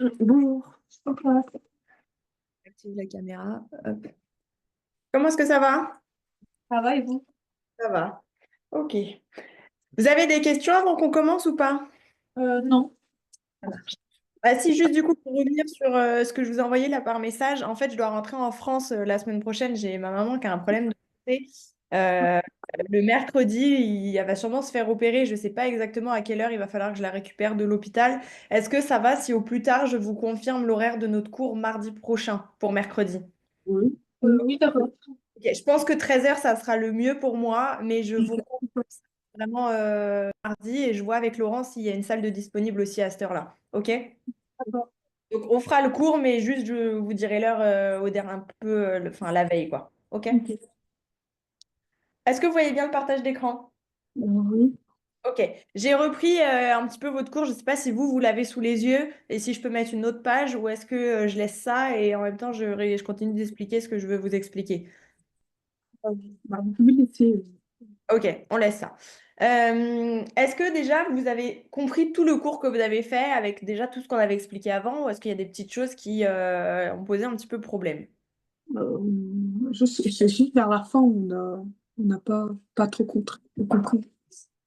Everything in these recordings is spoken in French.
Bonjour. Active la caméra. Hop. Comment est-ce que ça va? Ça va et vous? Ça va. Ok. Vous avez des questions avant qu'on commence ou pas? Non. Bah, si, juste du coup, pour revenir sur ce que je vous ai envoyé là par message, en fait, je dois rentrer en France la semaine prochaine. J'ai ma maman qui a un problème de santé. Euh, le mercredi, elle va sûrement se faire opérer. Je ne sais pas exactement à quelle heure il va falloir que je la récupère de l'hôpital. Est-ce que ça va si au plus tard, je vous confirme l'horaire de notre cours mardi prochain pour mercredi? Oui. Oui, d'accord. Ok, je pense que 13 heures, ça sera le mieux pour moi, mais je vous vraiment mardi et je vois avec Laurent s'il y a une salle de disponible aussi à cette heure-là. OK? D'accord. Donc on fera le cours, mais juste je vous dirai l'heure au dernier un peu, enfin la veille, quoi. OK? Ok. Est-ce que vous voyez bien le partage d'écran? Oui. OK. J'ai repris un petit peu votre cours. Je ne sais pas si vous l'avez sous les yeux et si je peux mettre une autre page ou est-ce que je laisse ça et en même temps je continue d'expliquer ce que je veux vous expliquer. Euh, Vous pouvez laisser. Ok, on laisse ça. Est-ce que déjà vous avez compris tout le cours que vous avez fait avec déjà tout ce qu'on avait expliqué avant ou est-ce qu'il y a des petites choses qui ont posé un petit peu problème? C'est juste vers la fin, on n'a pas trop compris.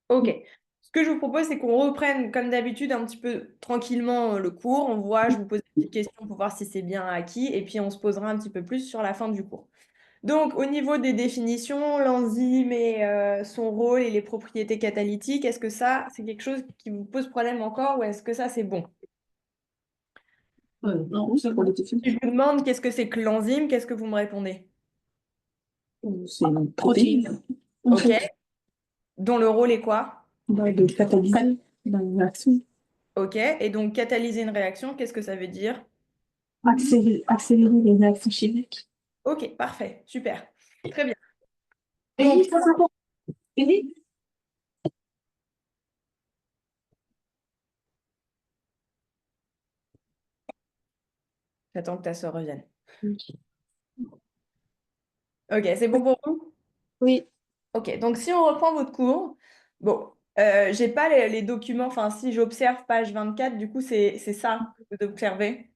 Ok. Ce que je vous propose, c'est qu'on reprenne comme d'habitude un petit peu tranquillement le cours. On voit, je vous pose des petites questions pour voir si c'est bien acquis et puis on se posera un petit peu plus sur la fin du cours. Donc, au niveau des définitions, l'enzyme et son rôle et les propriétés catalytiques, est-ce que ça, c'est quelque chose qui vous pose problème encore ou est-ce que ça, c'est bon? Non, c'est pour les défis. Si je vous demande qu'est-ce que c'est que l'enzyme, qu'est-ce que vous me répondez? C'est une protéine. En Ok. fait, Dont le rôle est quoi? de catalyser la réaction. Ok. Et donc, catalyser une réaction, qu'est-ce que ça veut dire? Accélérer les réactions chimiques. Ok, parfait. Super. Très bien. Donc, Et ça, c'est bon. Et j'attends que ta soeur revienne. oui. Ok, c'est bon pour vous? Oui. Ok, donc si on reprend votre cours, bon, j'ai pas les documents, enfin, si j'observe page 24, du coup, c'est ça que vous observez.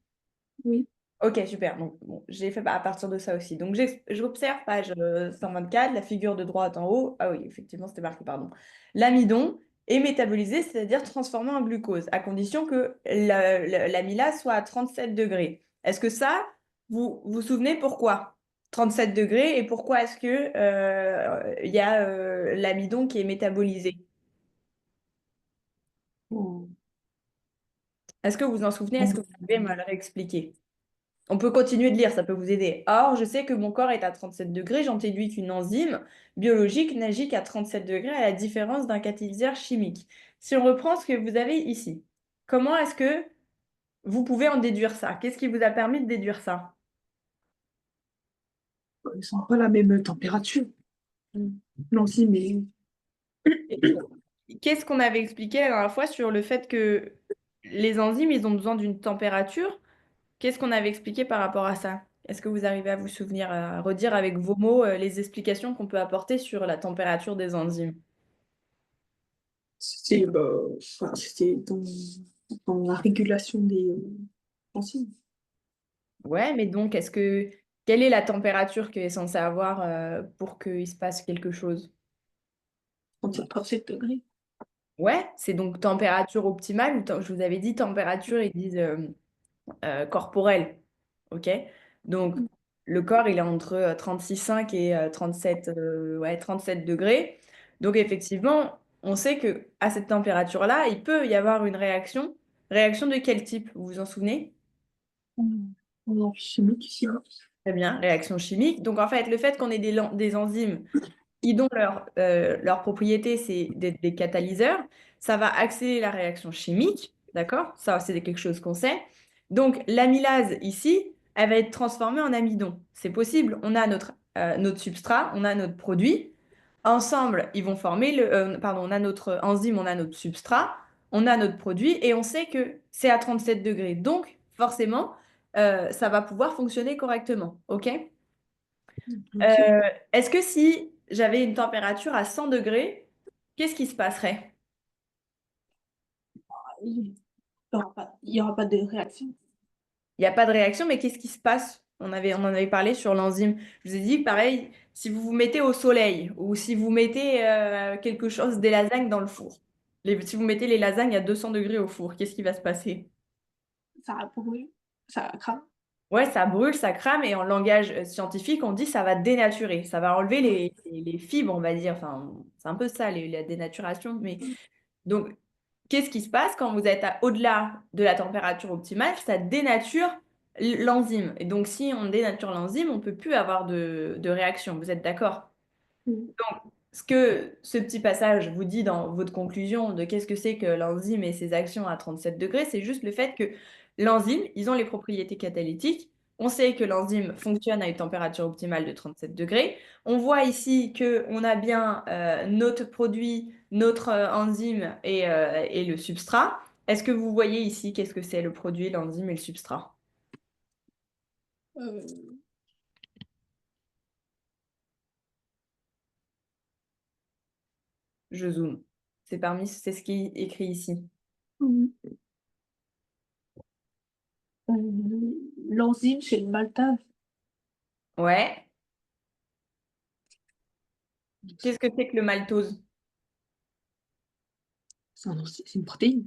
Oui. Ok, super. Donc, bon, j'ai fait à partir de ça aussi. Donc, j'observe page 124, la figure de droite en haut. Ah oui, effectivement, c'était marqué, pardon. L'amidon est métabolisé, c'est-à-dire transformé en glucose, à condition que l'amylase soit à 37 degrés. Est-ce que ça, vous vous souvenez pourquoi? 37 degrés et pourquoi est-ce que il y a l'amidon qui est métabolisé? Est-ce que vous en souvenez? Est-ce que vous pouvez me le réexpliquer? On peut continuer de lire, ça peut vous aider. Or, je sais que mon corps est à 37 degrés, j'en déduis qu'une enzyme biologique n'agit qu'à 37 degrés à la différence d'un catalyseur chimique. Si on reprend ce que vous avez ici, comment est-ce que vous pouvez en déduire ça? Qu'est-ce qui vous a permis de déduire ça? Ils sont pas la même température. Non, si, mais Et qu'est-ce qu'on avait expliqué la dernière fois sur le fait que les enzymes, ils ont besoin d'une température? Qu'est-ce qu'on avait expliqué par rapport à ça? Est-ce que vous arrivez à vous souvenir, à redire avec vos mots les explications qu'on peut apporter sur la température des enzymes? c'était dans la régulation des enzymes. Ouais, mais donc, quelle est la température qu'il est censé avoir pour qu'il se passe quelque chose? 37 degrés. Ouais, c'est donc température optimale, ou je vous avais dit température, ils disent corporelle. OK? Donc, le corps, il est entre 36,5 et 37, ouais, 37 degrés. Donc, effectivement, on sait que à cette température-là, il peut y avoir une réaction. Réaction de quel type? Vous vous en souvenez? En chimique ici. Très bien, réaction chimique. Donc, en fait, le fait qu'on ait des enzymes dont leur propriété, c'est des catalyseurs. Ça va accélérer la réaction chimique, d'accord? Ça, c'est quelque chose qu'on sait. Donc, l'amylase, ici, elle va être transformée en amidon. C'est possible. On a notre substrat, on a notre produit. Ensemble, ils vont former pardon, on a notre enzyme, on a notre substrat, on a notre produit et on sait que c'est à 37 degrés. Donc, forcément, ça va pouvoir fonctionner correctement. OK? Ok. Euh, est-ce que si j'avais une température à 100 degrés, qu'est-ce qui se passerait? Il n'y aura pas de réaction. Il n'y a pas de réaction, mais qu'est-ce qui se passe? On en avait parlé sur l'enzyme. Je vous ai dit, pareil, si vous vous mettez au soleil ou si vous mettez quelque chose, des lasagnes dans le four, si vous mettez les lasagnes à 200 degrés au four, qu'est-ce qui va se passer? Ça brûle, ça crame. Ouais, ça brûle, ça crame, et en langage scientifique, on dit ça va dénaturer, ça va enlever les fibres, on va dire. Enfin, c'est un peu ça, la dénaturation. Mais donc, qu'est-ce qui se passe quand vous êtes au-delà de la température optimale? Ça dénature l'enzyme. Et donc, si on dénature l'enzyme, on ne peut plus avoir de réaction. Vous êtes d'accord? Mm. Ce que ce petit passage vous dit dans votre conclusion de qu'est-ce que c'est que l'enzyme et ses actions à 37 degrés, c'est juste le fait que l'enzyme, ils ont les propriétés catalytiques. On sait que l'enzyme fonctionne à une température optimale de 37 degrés. On voit ici qu'on a bien notre produit, notre enzyme et le substrat. Est-ce que vous voyez ici qu'est-ce que c'est le produit, l'enzyme et le substrat? Euh, Je zoome. C'est ce qui est écrit ici. mm. L'enzyme, c'est le maltase. Ouais. Qu'est-ce que c'est que le maltose? C'est une protéine.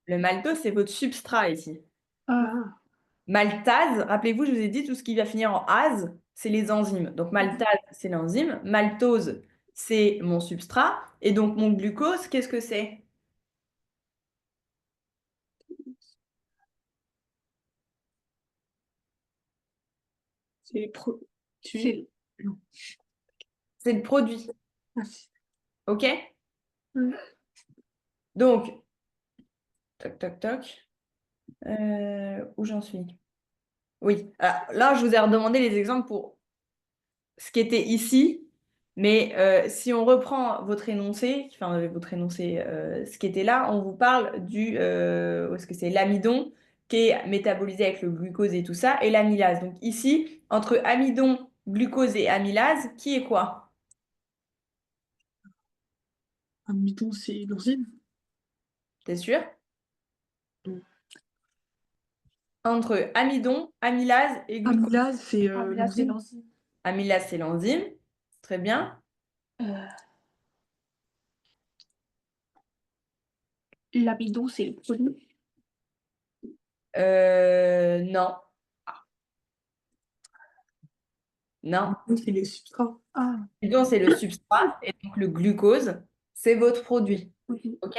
Le maltose, c'est votre substrat ici. Ah, Maltase, rappelez-vous, je vous ai dit, tout ce qui va finir en ase, c'est les enzymes. Donc maltase, c'est l'enzyme. Maltose, c'est mon substrat. Et donc mon glucose, qu'est-ce que c'est? c'est les pro... c'est- non. C'est le produit. Ah, OK? mm. Donc, toc, toc, toc. Où j'en suis? Oui. Alors, là, je vous ai redemandé les exemples pour ce qui était ici. Mais si on reprend votre énoncé, enfin votre énoncé, ce qui était là, on vous parle où est-ce que c'est l'amidon qui est métabolisé avec le glucose et tout ça, et l'amylase. Donc ici, entre amidon, glucose et amylase, qui est quoi? Amidon, c'est l'enzyme. T'es sûr? Mm. Entre amidon, amylase et glucose. Amylase, c'est Amylase, c'est l'enzyme. l'enzyme. Amylase, c'est l'enzyme. Très bien. Euh, L'amidon, c'est le produit. Non. Non. Amidon, c'est les substrats. Ah, Amidon, c'est le substrat, et donc le glucose, c'est votre produit. oui. OK?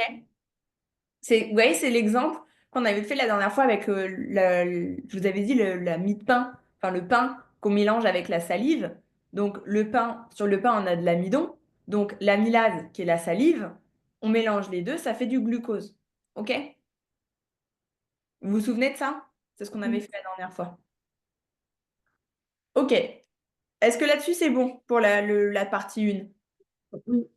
Vous voyez, c'est l'exemple qu'on avait fait la dernière fois avec, je vous avais dit, la mie de pain, enfin le pain qu'on mélange avec la salive. Donc le pain, sur le pain, on a de l'amidon. Donc l'amylase, qui est la salive, on mélange les deux, ça fait du glucose. OK? Vous vous souvenez de ça? C'est ce qu'on avait Oui. fait la dernière fois. OK. Est-ce que là-dessus, c'est bon pour la partie 1? Oui.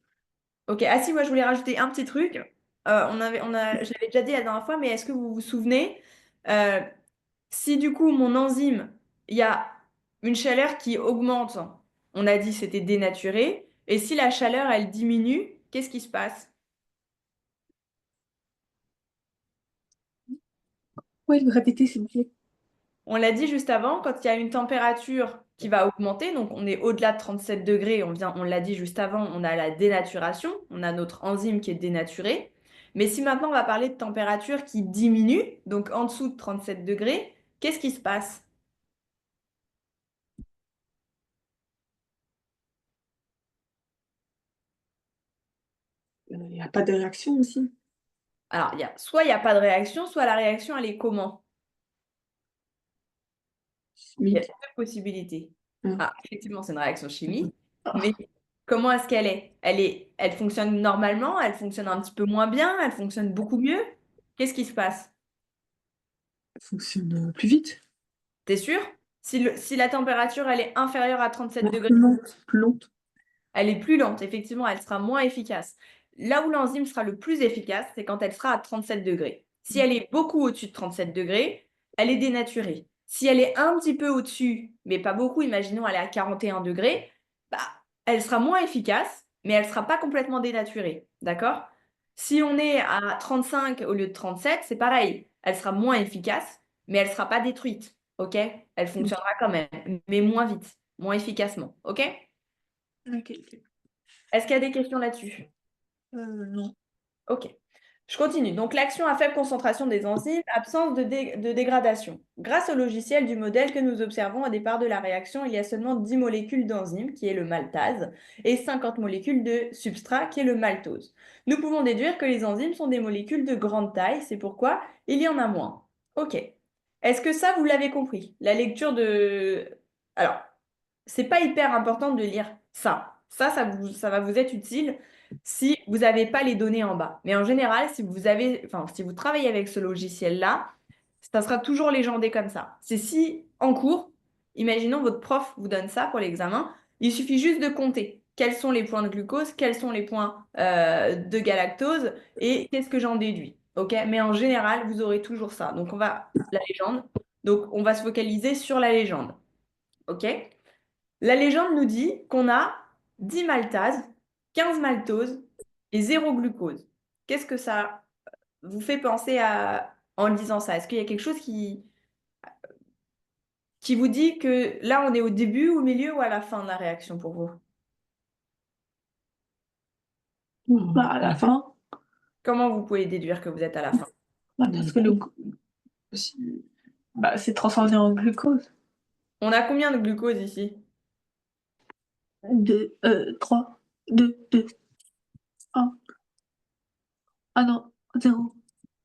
Ok, ah si, moi je voulais rajouter un petit truc. J'avais déjà dit la dernière fois, mais est-ce que vous vous souvenez, euh, si du coup mon enzyme, il y a une chaleur qui augmente, on a dit c'était dénaturé, et si la chaleur elle diminue, qu'est-ce qui se passe? Ouais, répéter, s'il vous plaît. On l'a dit juste avant, quand il y a une température qui va augmenter, donc on est au-delà de 37 degrés, on l'a dit juste avant, on a la dénaturation, on a notre enzyme qui est dénaturée. Mais si maintenant on va parler de température qui diminue, donc en dessous de 37 degrés, qu'est-ce qui se passe? Il n'y a pas de réaction aussi. Alors, soit il n'y a pas de réaction, soit la réaction elle est comment? Il y a Chimique. deux possibilités. Ah. Ah, effectivement, c'est une réaction chimique, Ah, mais comment est-ce qu'elle est? Elle fonctionne normalement, elle fonctionne un petit peu moins bien, elle fonctionne beaucoup mieux? Qu'est-ce qui se passe? ça fonctionne plus vite. T'es sûr? Si la température elle est inférieure à 37 Ouais, degrés, plus lente, plus lente. elle est plus lente, effectivement, elle sera moins efficace. Là où l'enzyme sera le plus efficace, c'est quand elle sera à 37 degrés. Si elle est beaucoup au-dessus de 37 degrés, elle est dénaturée. Si elle est un petit peu au-dessus, mais pas beaucoup, imaginons elle est à 41 degrés, bah, elle sera moins efficace, mais elle ne sera pas complètement dénaturée. D'accord? Si on est à 35 au lieu de 37, c'est pareil. elle sera moins efficace, mais elle ne sera pas détruite. OK? Elle fonctionnera quand même, mais moins vite, moins efficacement. OK? Ok, ok. Est-ce qu'il y a des questions là-dessus? Non. OK. Je continue. Donc, l'action à faible concentration des enzymes, absence de dégradation. Grâce au logiciel du modèle que nous observons au départ de la réaction, il y a seulement 10 molécules d'enzyme, qui est le maltase, et 50 molécules de substrat, qui est le maltose. Nous pouvons déduire que les enzymes sont des molécules de grande taille, c'est pourquoi il y en a moins. OK. Est-ce que ça, vous l'avez compris? La lecture de... Alors, c'est pas hyper important de lire ça. Ça va vous être utile si vous n'avez pas les données en bas. Mais en général, si vous travaillez avec ce logiciel-là, ça sera toujours légendé comme ça. C'est si en cours, imaginons votre prof vous donne ça pour l'examen, il suffit juste de compter quels sont les points de glucose, quels sont les points de galactose et qu'est-ce que j'en déduis. OK? Mais en général, vous aurez toujours ça. Donc, la légende. Donc, on va se focaliser sur la légende. OK? La légende nous dit qu'on a 10 maltases, 15 maltoses et 0 glucose. Qu'est-ce que ça vous fait penser en lisant ça? Est-ce qu'il y a quelque chose qui vous dit que là, on est au début, au milieu ou à la fin de la réaction pour vous? Bah, à la fin, Comment vous pouvez déduire que vous êtes à la fin? parce que c'est transformé en glucose. On a combien de glucose ici? 2, 3, 2, 2, 1. Ah non, 0.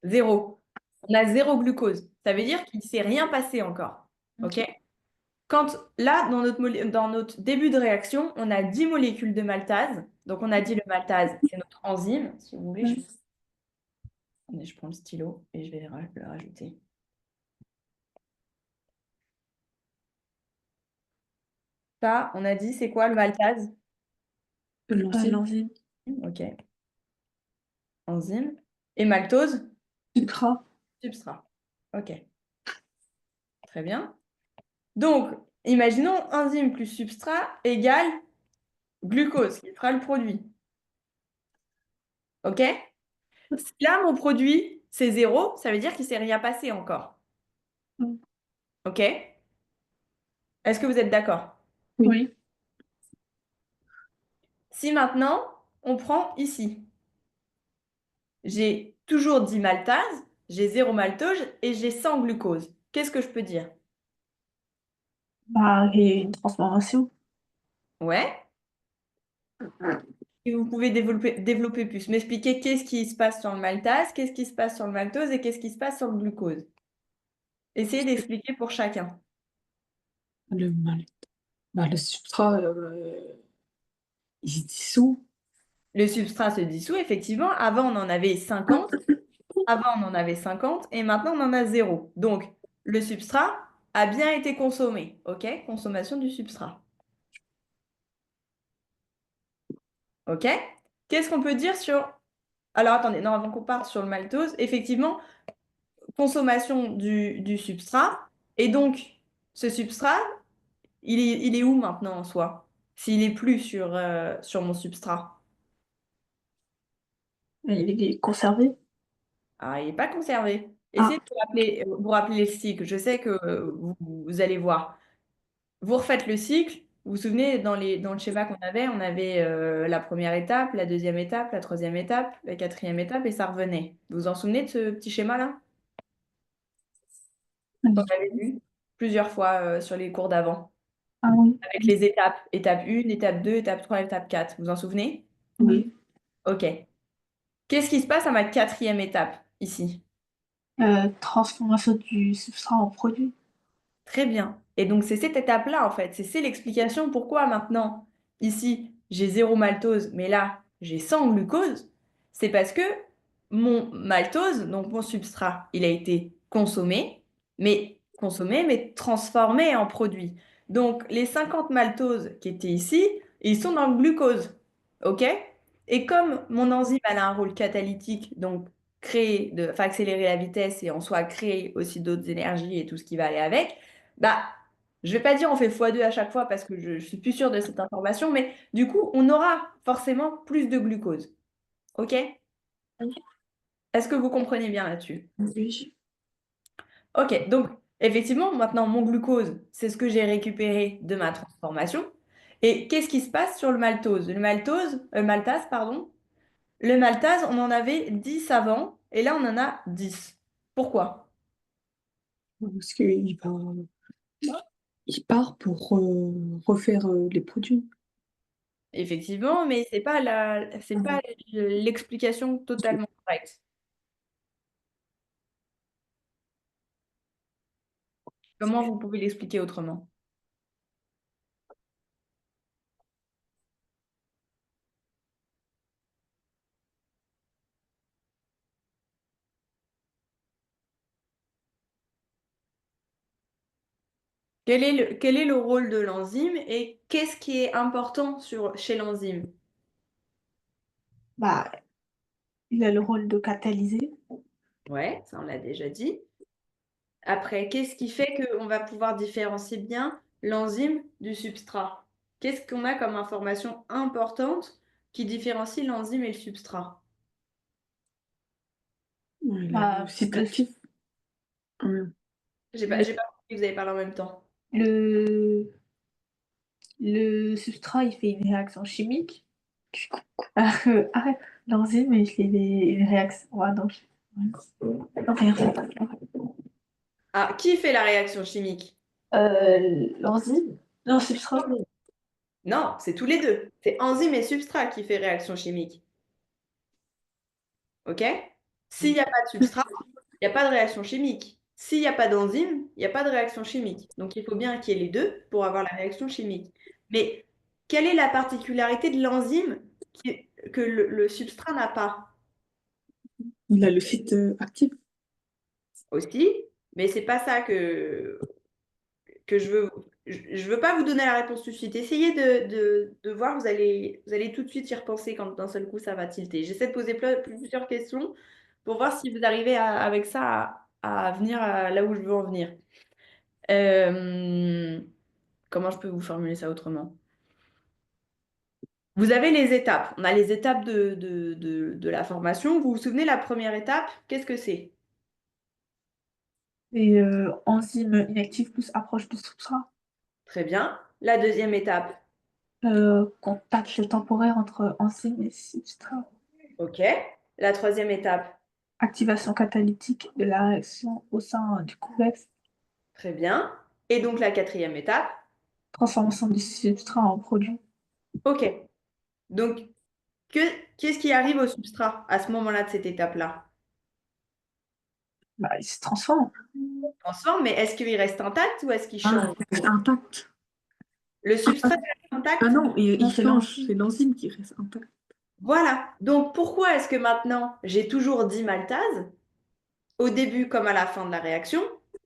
0. On a 0 glucose. Ça veut dire qu'il ne s'est rien passé encore. OK? Quand là, dans notre début de réaction, on a 10 molécules de maltase. Donc, on a dit le maltase, c'est notre enzyme. Si vous voulez, je prends le stylo et je vais le rajouter. Ça, on a dit, c'est quoi le maltase? L'enzyme. OK. Enzyme. Et maltose? Sucra. Substrat. OK. Très bien. Donc, imaginons enzyme plus substrat égale glucose, qui fera le produit. OK? Si là, mon produit, c'est 0, ça veut dire qu'il ne s'est rien passé encore. Mm. OK? Est-ce que vous êtes d'accord? Oui. Si maintenant, on prend ici, j'ai toujours 10 maltase, j'ai 0 maltose et j'ai 100 glucose. Qu'est-ce que je peux dire? Bah, il y a une transformation. Ouais. Et vous pouvez développer plus. M'expliquer qu'est-ce qui se passe sur le maltase, qu'est-ce qui se passe sur le maltose et qu'est-ce qui se passe sur le glucose. Essayez d'expliquer pour chacun. Le mal. Le substrat, il se dissout. Le substrat se dissout, effectivement. Avant, on en avait 50. Avant, on en avait 50 et maintenant, on en a 0. Donc, le substrat a bien été consommé. OK? Consommation du substrat. OK? Qu'est-ce qu'on peut dire sur... Alors, attendez, non, avant qu'on parte sur le maltose, effectivement, consommation du substrat. Et donc, ce substrat, il est où maintenant en soi? S'il est plus sur mon substrat. Il est conservé. Ah, il n'est pas conservé. Ah, Essayez de vous rappeler le cycle. Je sais que vous allez voir. Vous refaites le cycle. Vous vous souvenez, dans le schéma qu'on avait, on avait la première étape, la deuxième étape, la troisième étape, la quatrième étape, et ça revenait. Vous vous en souvenez de ce petit schéma-là? On l'avait vu plusieurs fois sur les cours d'avant, ah oui. avec les étapes. Étape 1, étape 2, étape 3, étape 4. Vous vous en souvenez? Oui. OK. Qu'est-ce qui se passe à ma quatrième étape, ici? Transformation du substrat en produit. Très bien. Et donc, c'est cette étape-là, en fait. C'est l'explication pourquoi maintenant, ici, j'ai 0 maltose, mais là, j'ai 100 glucose. C'est parce que mon maltose, donc mon substrat, il a été consommé, mais transformé en produit. Donc, les 50 maltoses qui étaient ici, ils sont dans le glucose. OK? Et comme mon enzyme, elle a un rôle catalytique, donc enfin, accélérer la vitesse et en soi créer aussi d'autres énergies et tout ce qui va aller avec, bah, je vais pas dire on fait x2 à chaque fois parce que je suis plus sûre de cette information, mais du coup, on aura forcément plus de glucose. OK? Est-ce que vous comprenez bien là-dessus? Oui. Ok, donc effectivement, maintenant, mon glucose, c'est ce que j'ai récupéré de ma transformation. Et qu'est-ce qui se passe sur le maltose? Maltase, pardon. Le maltase, on en avait 10 avant, et là, on en a 10. Pourquoi? Parce il part pour refaire les produits. Effectivement, mais c'est pas l'explication totalement correcte. Comment vous pouvez l'expliquer autrement? Quel est le rôle de l'enzyme et qu'est-ce qui est important chez l'enzyme? Bah, il a le rôle de catalyser. Ouais, ça on l'a déjà dit. Après, qu'est-ce qui fait qu'on va pouvoir différencier bien l'enzyme du substrat? Qu'est-ce qu'on a comme information importante qui différencie l'enzyme et le substrat? Le Bah, site actif. J'ai pas compris, vous avez parlé en même temps. le, le substrat, il fait une réaction chimique. Arrête, l'enzyme, il fait une réaction. Ouais, non, rien. Ah, qui fait la réaction chimique? L'enzyme, non, le substrat. Non, c'est tous les deux. C'est enzyme et substrat qui fait réaction chimique. OK? S'il n'y a pas de substrat, il n'y a pas de réaction chimique. S'il n'y a pas d'enzyme, il n'y a pas de réaction chimique. Donc il faut bien qu'il y ait les deux pour avoir la réaction chimique. Mais quelle est la particularité de l'enzyme que le substrat n'a pas? Il a le site actif. Aussi, mais c'est pas ça que je veux. Je veux pas vous donner la réponse tout de suite. Essayez de voir, vous allez tout de suite y repenser quand d'un seul coup ça va tilter. J'essaie de poser plusieurs questions pour voir si vous arrivez avec ça à venir là où je veux en venir. Euh, Comment je peux vous formuler ça autrement? Vous avez les étapes. On a les étapes de la formation. Vous vous souvenez, la première étape, qu'est-ce que c'est? Et enzyme inactive plus approche du substrat. Très bien. La deuxième étape, Contact temporaire entre enzyme et substrat. ok. La troisième étape, Activation catalytique de la réaction au sein du convexe. très bien. Et donc la quatrième étape, Transformation du substrat en produit. ok. Donc, que, qu'est-ce qui arrive au substrat à ce moment-là de cette étape-là? Bah, il se transforme. Il transforme, mais est-ce qu'il reste intact ou est-ce qu'il Ah, change? il reste intact. Le Ah, substrat reste ah intact? non, Non, il c'est change. C'est l'enzyme. l'enzyme qui reste intact. Voilà. Donc, pourquoi est-ce que maintenant j'ai toujours dit maltase au début comme à la fin de la réaction?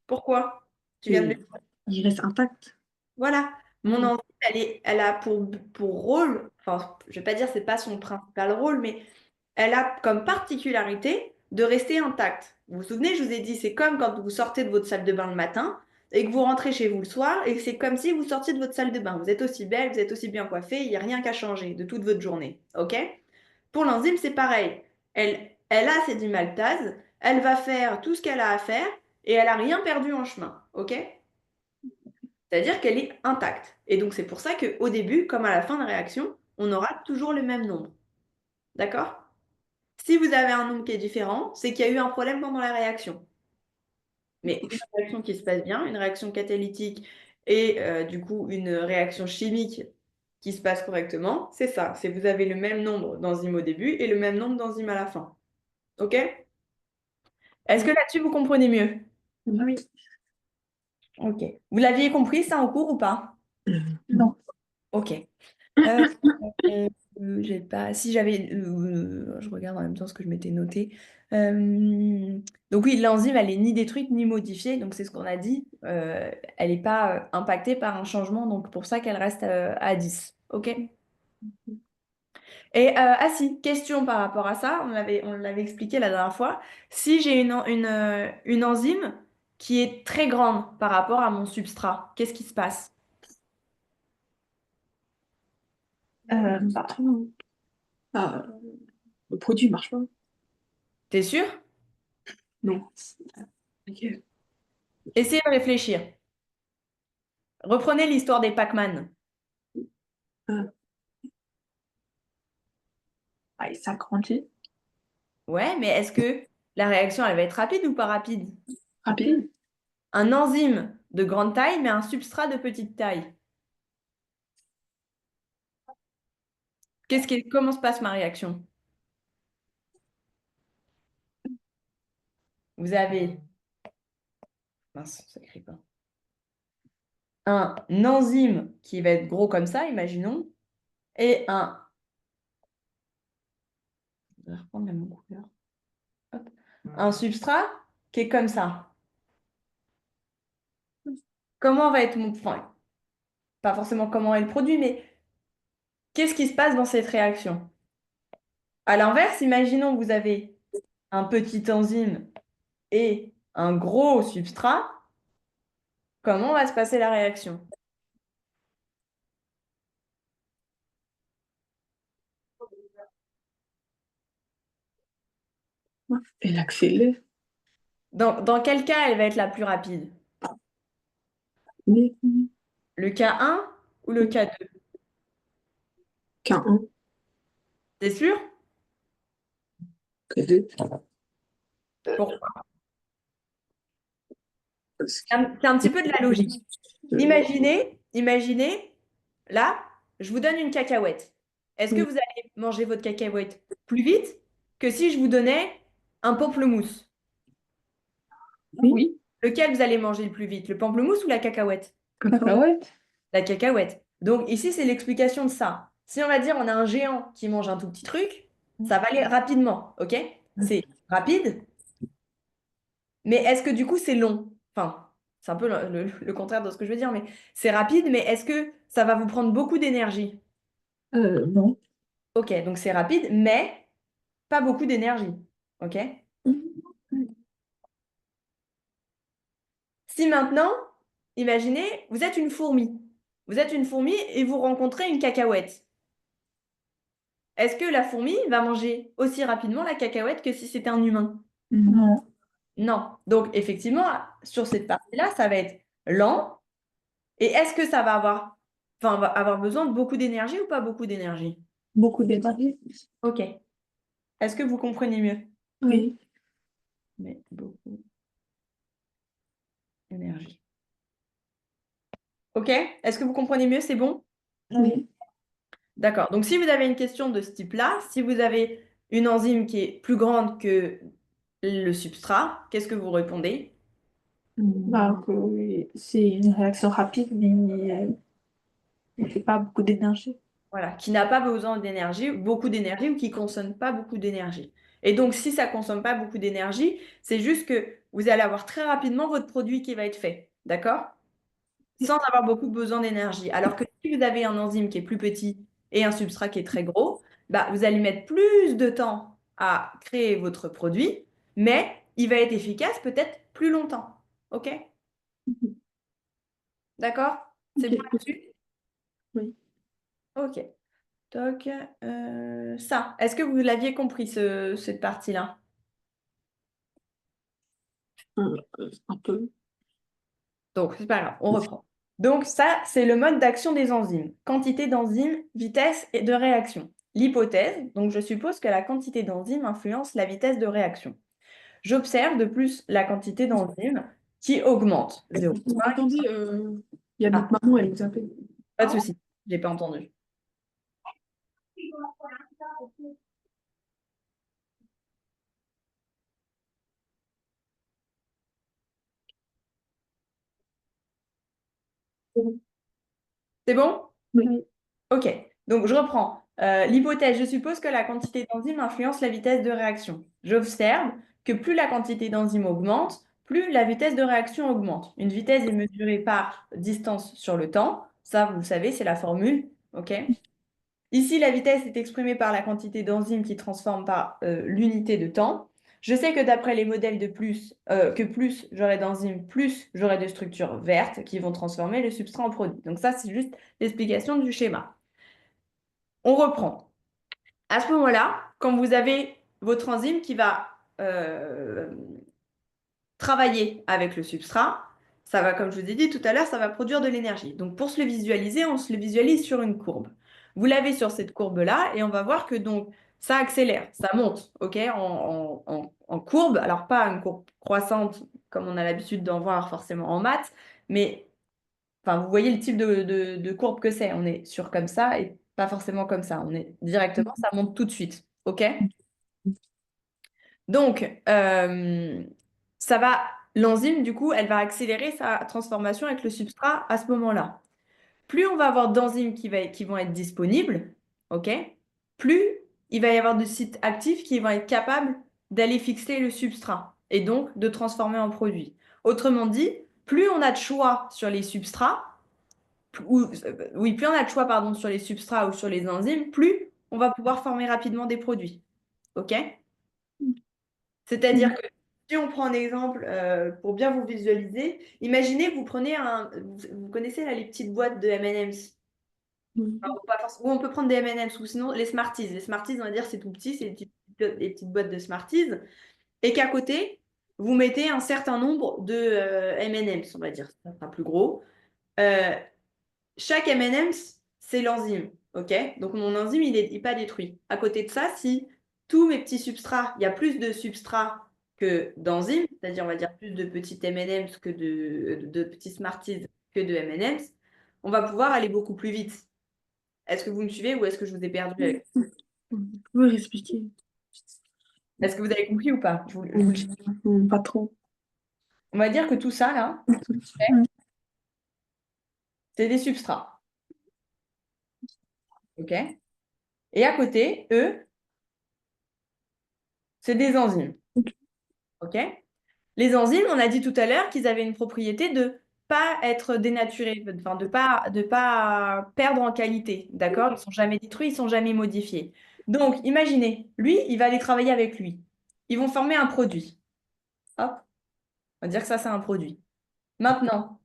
Pourquoi? Tu viens de le Et il reste intact. Voilà. Mon enzyme, elle a pour rôle, enfin, je vais pas dire c'est pas son principal rôle, mais elle a comme particularité de rester intacte. Vous vous souvenez, je vous ai dit, c'est comme quand vous sortez de votre salle de bain le matin et que vous rentrez chez vous le soir et que c'est comme si vous sortiez de votre salle de bain. Vous êtes aussi belle, vous êtes aussi bien coiffée, il n'y a rien qu'à changer de toute votre journée. OK? Pour l'enzyme, c'est pareil. Elle a ses maltase, elle va faire tout ce qu'elle a à faire et elle n'a rien perdu en chemin. OK? C'est-à-dire qu'elle est intacte. Et donc, c'est pour ça qu'au début, comme à la fin de la réaction, on aura toujours le même nombre. D'accord? Si vous avez un nombre qui est différent, c'est qu'il y a eu un problème pendant la réaction. Mais une réaction qui se passe bien, une réaction catalytique et du coup une réaction chimique qui se passe correctement, c'est ça. C'est vous avez le même nombre d'enzymes au début et le même nombre d'enzymes à la fin. OK? Est-ce que là-dessus, vous comprenez mieux? Oui. OK. Vous l'aviez compris ça en cours ou pas? Non. OK. Euh, j'ai pas. Si j'avais. Je regarde en même temps ce que je m'étais noté. Donc, oui, l'enzyme, elle est ni détruite ni modifiée. Donc, c'est ce qu'on a dit. Elle n'est pas impactée par un changement. Donc, pour ça qu'elle reste à 10. OK? Et, ah si, question par rapport à ça. On l'avait expliqué la dernière fois. Si j'ai une enzyme qui est très grande par rapport à mon substrat, qu'est-ce qui se passe? Bah, Ah, le produit marche pas. T'es sûr? Non. Ok. Essayez de réfléchir. Reprenez l'histoire des Pac-Man. Ah, Ah, il s'agrandit. Ouais, mais est-ce que la réaction, elle va être rapide ou pas rapide? rapide. Un enzyme de grande taille, mais un substrat de petite taille. Comment se passe ma réaction? Vous avez, mince, ça écrit pas. Un enzyme qui va être gros comme ça, imaginons, et je vais reprendre la même couleur. Hop. Un substrat qui est comme ça. Comment va être mon point? Pas forcément comment est le produit, mais qu'est-ce qui se passe dans cette réaction? À l'inverse, imaginons que vous avez un petit enzyme et un gros substrat. Comment va se passer la réaction? Elle accélère. Dans quel cas elle va être la plus rapide? Mais Le cas 1 ou le cas 2? qu'un un, T'es sûr? que deux. Pourquoi? Parce C'est un petit peu de la logique. Imaginez, là, je vous donne une cacahuète. Est-ce que oui, vous allez manger votre cacahuète plus vite que si je vous donnais un pamplemousse? oui, Lequel vous allez manger le plus vite, le pamplemousse ou la cacahuète? Cacahuète. La cacahuète. Donc ici, c'est l'explication de ça. Si on va dire on a un géant qui mange un tout petit truc, ça va aller rapidement, ok? C'est rapide, mais est-ce que du coup c'est long? Enfin, c'est un peu le contraire de ce que je veux dire, mais c'est rapide, mais est-ce que ça va vous prendre beaucoup d'énergie? Non. Ok, donc c'est rapide, mais pas beaucoup d'énergie, ok? Si maintenant, imaginez, vous êtes une fourmi. Vous êtes une fourmi et vous rencontrez une cacahuète. Est-ce que la fourmi va manger aussi rapidement la cacahuète que si c'était un humain? Non. Non. Donc, effectivement, sur cette partie-là, ça va être lent. Et est-ce que ça va avoir, enfin, va avoir besoin de beaucoup d'énergie ou pas beaucoup d'énergie? Beaucoup d'énergie. Ok. Est-ce que vous comprenez mieux? Oui. Mais beaucoup d'énergie. Ok. Est-ce que vous comprenez mieux? C'est bon? Oui. D'accord. Donc, si vous avez une question de ce type-là, si vous avez une enzyme qui est plus grande que le substrat, qu'est-ce que vous répondez? Bah, que c'est une réaction rapide, mais il ne fait pas beaucoup d'énergie. Voilà, qui n'a pas besoin d'énergie, beaucoup d'énergie ou qui consomme pas beaucoup d'énergie. Et donc, si ça consomme pas beaucoup d'énergie, c'est juste que vous allez avoir très rapidement votre produit qui va être fait, d'accord? Sans avoir beaucoup besoin d'énergie. Alors que si vous avez un enzyme qui est plus petit et un substrat qui est très gros, bah, vous allez mettre plus de temps à créer votre produit, mais il va être efficace peut-être plus longtemps. OK? D'accord? C'est bon ok, là-dessus? oui. OK. Toc. Ça, est-ce que vous l'aviez compris, cette partie-là? Un peu. Donc, c'est pas grave, on reprend. Donc, ça, c'est le mode d'action des enzymes. Quantité d'enzymes, vitesse et de réaction. L'hypothèse, donc je suppose que la quantité d'enzymes influence la vitesse de réaction. J'observe de plus la quantité d'enzymes qui augmente. 0,5. Attendez, il y a notre Ah, maman, elle nous appelle. pas de souci, j'ai pas entendu. C'est bon? Oui. Ok, donc je reprends. L'hypothèse, je suppose que la quantité d'enzymes influence la vitesse de réaction. J'observe que plus la quantité d'enzymes augmente, plus la vitesse de réaction augmente. Une vitesse est mesurée par distance sur le temps. Ça, vous le savez, c'est la formule. Ok. Ici, la vitesse est exprimée par la quantité d'enzymes qui transforme par l'unité de temps. Je sais que d'après les modèles de que plus j'aurai d'enzymes, plus j'aurai de structures vertes qui vont transformer le substrat en produit. Donc ça, c'est juste l'explication du schéma. On reprend. À ce moment-là, quand vous avez votre enzyme qui va travailler avec le substrat, ça va, comme je vous ai dit tout à l'heure, ça va produire de l'énergie. Donc, pour se le visualiser, on se le visualise sur une courbe. Vous l'avez sur cette courbe-là et on va voir que donc, ça accélère, ça monte, OK, en courbe. Alors, pas une courbe croissante comme on a l'habitude d'en voir forcément en maths, mais enfin, vous voyez le type de courbe que c'est. On est sur comme ça et pas forcément comme ça. On est directement, ça monte tout de suite, OK? Donc, ça va, l'enzyme, du coup, elle va accélérer sa transformation avec le substrat à ce moment-là. Plus on va avoir d'enzymes qui vont être disponibles, OK, plus il va y avoir de sites actifs qui vont être capables d'aller fixer le substrat et donc de transformer en produit. Autrement dit, plus on a de choix sur les substrats, oui, plus on a de choix, pardon, sur les substrats ou sur les enzymes, plus on va pouvoir former rapidement des produits. OK? C'est-à-dire que si on prend un exemple pour bien vous visualiser, imaginez que vous prenez vous connaissez là, les petites boîtes de M&M's. Alors, ou on peut prendre des M&M's ou sinon les Smarties. Les Smarties, on va dire, c'est tout petit, c'est les petites boîtes de Smarties. Et qu'à côté, vous mettez un certain nombre de M&M's, on va dire, ça sera plus gros. Chaque M&M's, c'est l'enzyme, ok? Donc mon enzyme, il n'est pas détruit. À côté de ça, si tous mes petits substrats, il y a plus de substrats que d'enzymes, c'est-à-dire on va dire plus de petits M&M's que de petits Smarties que de M&M's, on va pouvoir aller beaucoup plus vite. Est-ce que vous me suivez ou est-ce que je vous ai perdu avec... Vous pouvez réexpliquer? Est-ce que vous avez compris ou pas? Pas trop. On va dire que tout ça, là, c'est des substrats. OK? Et à côté, eux, c'est des enzymes. OK? Les enzymes, on a dit tout à l'heure qu'ils avaient une propriété de pas être dénaturés, enfin de pas perdre en qualité, d'accord? Ils sont jamais détruits, ils sont jamais modifiés. Donc, imaginez, lui, il va aller travailler avec lui. Ils vont former un produit. Hop, on va dire que ça, c'est un produit. Maintenant,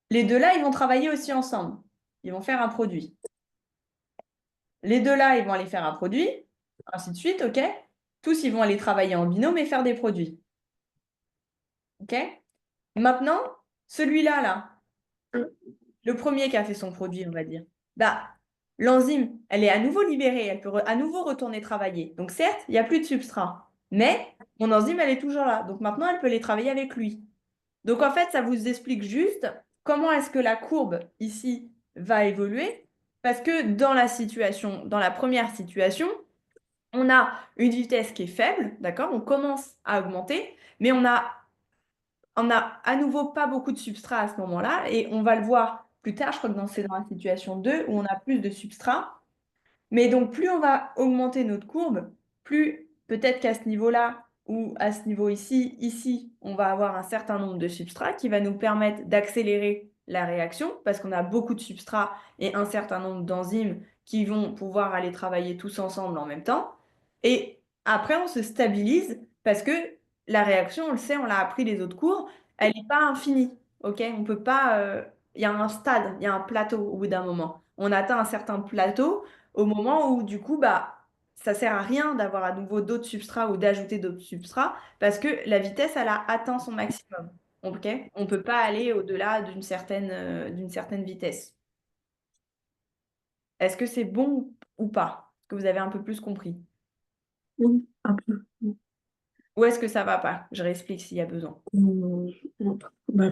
les deux là, ils vont travailler aussi ensemble. Ils vont faire un produit. Les deux là, ils vont aller faire un produit, ainsi de suite, OK? Tous, ils vont aller travailler en binôme et faire des produits. OK? Maintenant, celui-là, là, le premier qui a fait son produit, on va dire, bah, l'enzyme, elle est à nouveau libérée, elle peut à nouveau retourner travailler. Donc certes, il n'y a plus de substrat, mais mon enzyme, elle est toujours là. Donc maintenant, elle peut les travailler avec lui. Donc en fait, ça vous explique juste comment est-ce que la courbe ici va évoluer, parce que dans la première situation, on a une vitesse qui est faible, d'accord? On commence à augmenter, mais on a à nouveau pas beaucoup de substrat à ce moment-là, et on va le voir plus tard, je crois que c'est dans la situation 2 où on a plus de substrat. Mais donc, plus on va augmenter notre courbe, plus peut-être qu'à ce niveau-là ou à ce niveau ici, on va avoir un certain nombre de substrats qui va nous permettre d'accélérer la réaction parce qu'on a beaucoup de substrats et un certain nombre d'enzymes qui vont pouvoir aller travailler tous ensemble en même temps. Et après, on se stabilise parce que la réaction, on le sait, on l'a appris les autres cours, elle n'est pas infinie. Ok, on peut pas. Il y a un stade, il y a un plateau au bout d'un moment. On atteint un certain plateau au moment où, du coup, bah, ça sert à rien d'avoir à nouveau d'autres substrats ou d'ajouter d'autres substrats parce que la vitesse, elle a atteint son maximum. Ok? On ne peut pas aller au-delà d'une certaine vitesse. Est-ce que c'est bon ou pas? Est-ce que vous avez un peu plus compris? Oui, un peu. Ou est-ce que ça va pas? Je réexplique s'il y a besoin. Bah,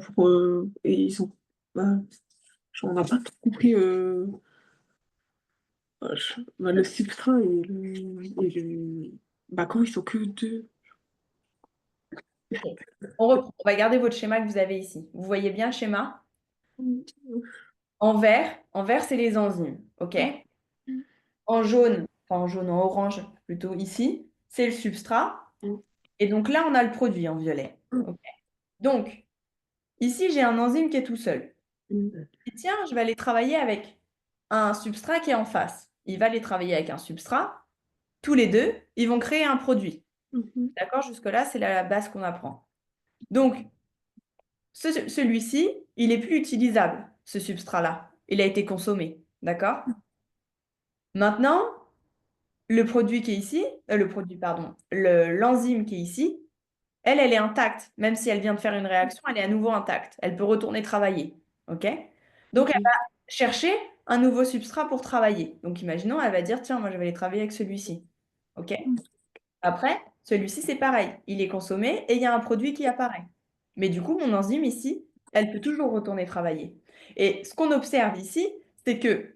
et ils ont, bah, on n'a pas tout compris. Le substrat bah, quand ils sont que deux. On reprend. On va garder votre schéma que vous avez ici. Vous voyez bien le schéma? En vert, c'est les enzymes. OK? En jaune, enfin en jaune, en orange plutôt ici, c'est le substrat. Et donc là, on a le produit en violet. OK. Donc, ici, j'ai un enzyme qui est tout seul. Et tiens, je vais aller travailler avec un substrat qui est en face. Il va aller travailler avec un substrat. Tous les deux, ils vont créer un produit. D'accord? Jusque-là, c'est la base qu'on apprend. Donc, celui-ci, il n'est plus utilisable, ce substrat-là. Il a été consommé. D'accord? Maintenant, le produit qui est ici, pardon, l'enzyme qui est ici, elle est intacte. Même si elle vient de faire une réaction, elle est à nouveau intacte. Elle peut retourner travailler. OK? Donc, elle va chercher un nouveau substrat pour travailler. Donc, imaginons, elle va dire, tiens, moi, je vais aller travailler avec celui-ci. OK? Après, celui-ci, c'est pareil. Il est consommé et il y a un produit qui apparaît. Mais du coup, mon enzyme ici, elle peut toujours retourner travailler. Et ce qu'on observe ici, c'est que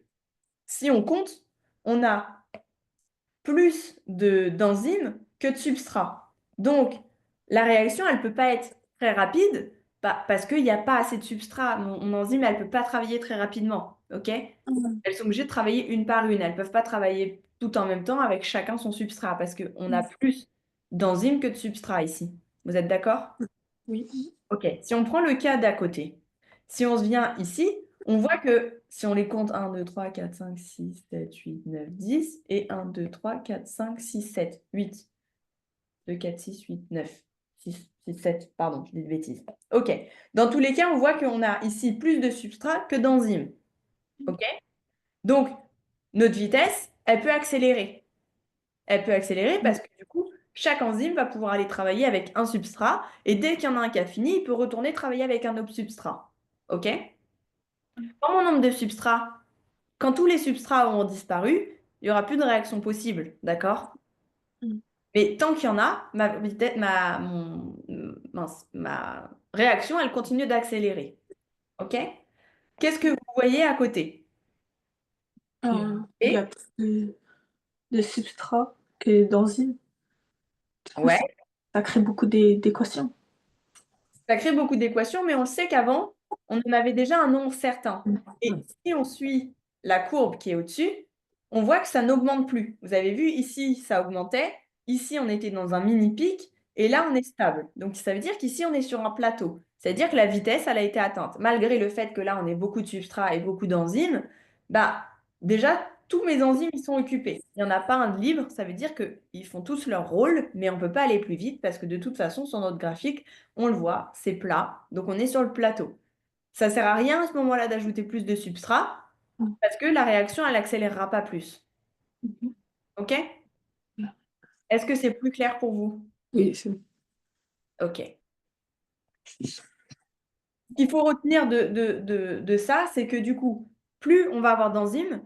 si on compte, on a plus d'enzymes que de substrats. Donc, la réaction, elle ne peut pas être très rapide parce qu'il n'y a pas assez de substrat. Mon enzyme, elle ne peut pas travailler très rapidement. OK? Elles sont obligées de travailler une par une. Elles ne peuvent pas travailler tout en même temps avec chacun son substrat parce qu'on a plus d'enzymes que de substrats ici. Vous êtes d'accord? Oui. OK. Si on prend le cas d'à côté, si on se vient ici, on voit que si on les compte 1, 2, 3, 4, 5, 6, 7, 8, 9, 10 et 1, 2, 3, 4, 5, 6, 7, 8. 2, 4, 6, 8, 9, 6, 6, 7, pardon, je dis des bêtises. OK. Dans tous les cas, on voit qu'on a ici plus de substrats que d'enzymes. OK? Donc, notre vitesse, elle peut accélérer. Elle peut accélérer parce que du coup, chaque enzyme va pouvoir aller travailler avec un substrat et dès qu'il y en a un qui a fini, il peut retourner travailler avec un autre substrat. OK? Quand mon nombre de substrats, quand tous les substrats auront disparu, il n'y aura plus de réaction possible. D'accord? Mais tant qu'il y en a, ma réaction, elle continue d'accélérer. OK? Qu'est-ce que vous voyez à côté? Il y a Et, plus de substrats que d'enzymes. Du coup, ouais, ça crée beaucoup d'équations. ça crée beaucoup d'équations, mais on sait qu'avant, on en avait déjà un nombre certain. Et si on suit la courbe qui est au-dessus, on voit que ça n'augmente plus. Vous avez vu, ici, ça augmentait. Ici, on était dans un mini pic. Et là, on est stable. Donc, ça veut dire qu'ici, on est sur un plateau. C'est-à-dire que la vitesse, elle a été atteinte. Malgré le fait que là, on ait beaucoup de substrats et beaucoup d'enzymes, bah, déjà, tous mes enzymes, ils sont occupés. Il n'y en a pas un de libre. Ça veut dire qu'ils font tous leur rôle, mais on ne peut pas aller plus vite parce que de toute façon, sur notre graphique, on le voit, c'est plat. Donc, on est sur le plateau. Ça ne sert à rien à ce moment-là d'ajouter plus de substrat parce que la réaction, elle n'accélérera pas plus. OK? Est-ce que c'est plus clair pour vous? Oui, c'est OK. Ce qu'il faut retenir de ça, c'est que du coup, plus on va avoir d'enzymes,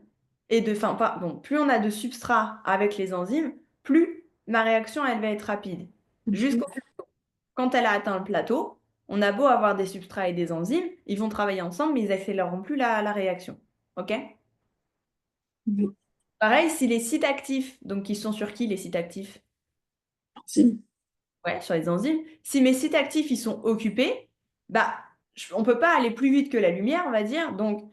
enfin, bon, plus on a de substrats avec les enzymes, plus ma réaction, elle va être rapide. Jusqu'au Quand elle a atteint le plateau, on a beau avoir des substrats et des enzymes, ils vont travailler ensemble, mais ils accéléreront plus la réaction. OK? Pareil, si les sites actifs, donc ils sont sur qui les sites actifs? Si. Ouais, sur les enzymes. Si mes sites actifs ils sont occupés, bah, on ne peut pas aller plus vite que la lumière, on va dire. Donc,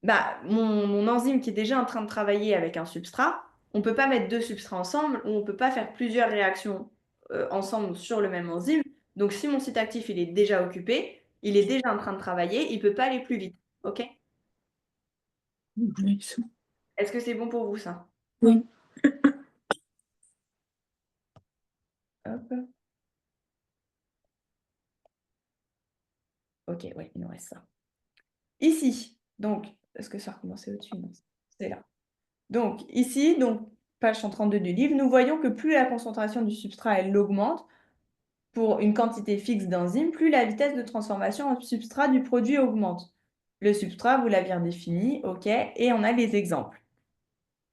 bah, mon enzyme qui est déjà en train de travailler avec un substrat, on ne peut pas mettre deux substrats ensemble, ou on ne peut pas faire plusieurs réactions ensemble sur le même enzyme. Donc, si mon site actif il est déjà occupé, il est déjà en train de travailler, il ne peut pas aller plus vite. OK? Oui. Est-ce que c'est bon pour vous, ça? Oui. Hop. OK, ouais, il nous reste ça. Ici, donc, est-ce que ça a recommencé au-dessus? Non, c'est là. Donc, ici, donc, page 132 du livre, nous voyons que plus la concentration du substrat elle augmente pour une quantité fixe d'enzymes, plus la vitesse de transformation en substrat du produit augmente. Le substrat, vous l'avez défini, OK, et on a les exemples.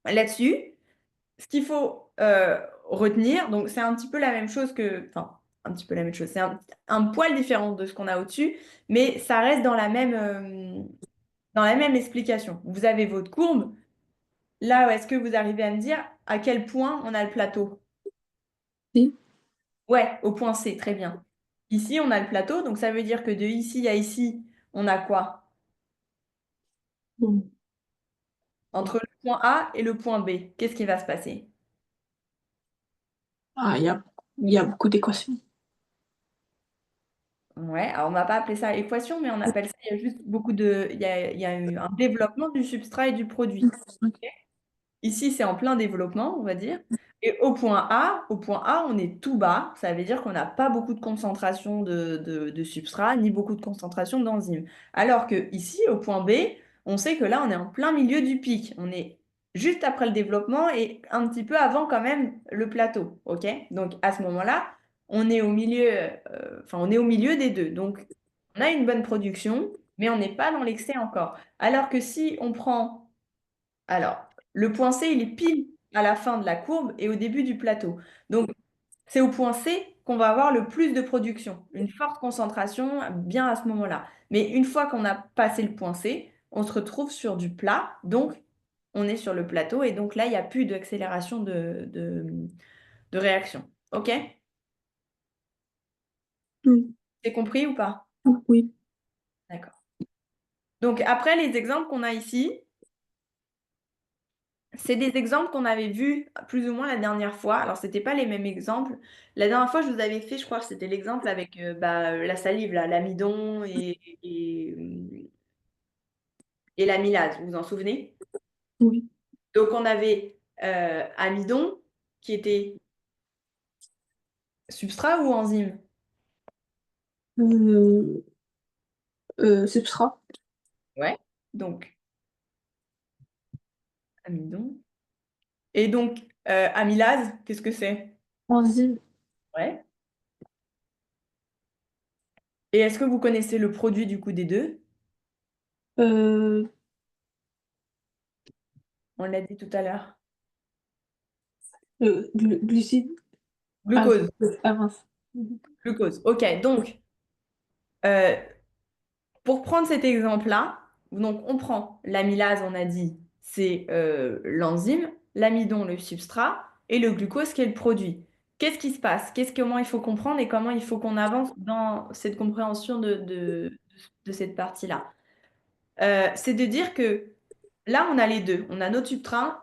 Là-dessus, ce qu'il faut retenir, donc c'est un petit peu la même chose enfin, un petit peu la même chose, c'est un poil différent de ce qu'on a au-dessus, mais ça reste dans la même explication. Vous avez votre courbe. Là, est-ce que vous arrivez à me dire à quel point on a le plateau? Si. Ouais, au point C, très bien. Ici, on a le plateau, donc ça veut dire que de ici à ici, on a quoi? Bon. Entre le point A et le point B, qu'est-ce qui va se passer? Ah, il y a beaucoup d'équations. Ouais, alors on va pas appeler ça équation, mais on appelle ça, il y a juste il y a eu un développement du substrat et du produit. Ici, c'est en plein développement, on va dire. Et au point A, on est tout bas. Ça veut dire qu'on n'a pas beaucoup de concentration de substrat, ni beaucoup de concentration d'enzymes. Alors que ici, au point B, on sait que là, on est en plein milieu du pic. On est juste après le développement et un petit peu avant quand même le plateau. OK? Donc, à ce moment-là, on est au milieu, on est au milieu des deux. Donc, on a une bonne production, mais on n'est pas dans l'excès encore. Alors que si on prend, alors, le point C, il est pile à la fin de la courbe et au début du plateau. Donc, c'est au point C qu'on va avoir le plus de production, une forte concentration bien à ce moment-là. Mais une fois qu'on a passé le point C, on se retrouve sur du plat, donc on est sur le plateau et donc là, il n'y a plus d'accélération de réaction. OK? Oui. C'est compris ou pas? Oui. D'accord. Donc après, les exemples qu'on a ici, c'est des exemples qu'on avait vus plus ou moins la dernière fois. Alors, ce n'était pas les mêmes exemples. La dernière fois, je vous avais fait, je crois que c'était l'exemple avec la salive, là, l'amidon et l'amylase. Vous vous en souvenez? Oui. Donc, on avait amidon qui était substrat ou enzyme? Euh, substrat. Ouais. Donc, amidon. Et donc, amylase, qu'est-ce que c'est? Enzyme. Ouais. Et est-ce que vous connaissez le produit du coup des deux? Euh, On l'a dit tout à l'heure. glucide. Ah, Glucose. ah mince. Mhm. Glucose. OK. Donc, euh, pour prendre cet exemple-là, donc on prend l'amylase, on a dit, c'est l'enzyme, l'amidon, le substrat, et le glucose qui est le produit. Qu'est-ce qui se passe? Comment il faut comprendre et comment il faut qu'on avance dans cette compréhension de cette partie-là? C'est de dire que là, on a les deux. On a notre substrat,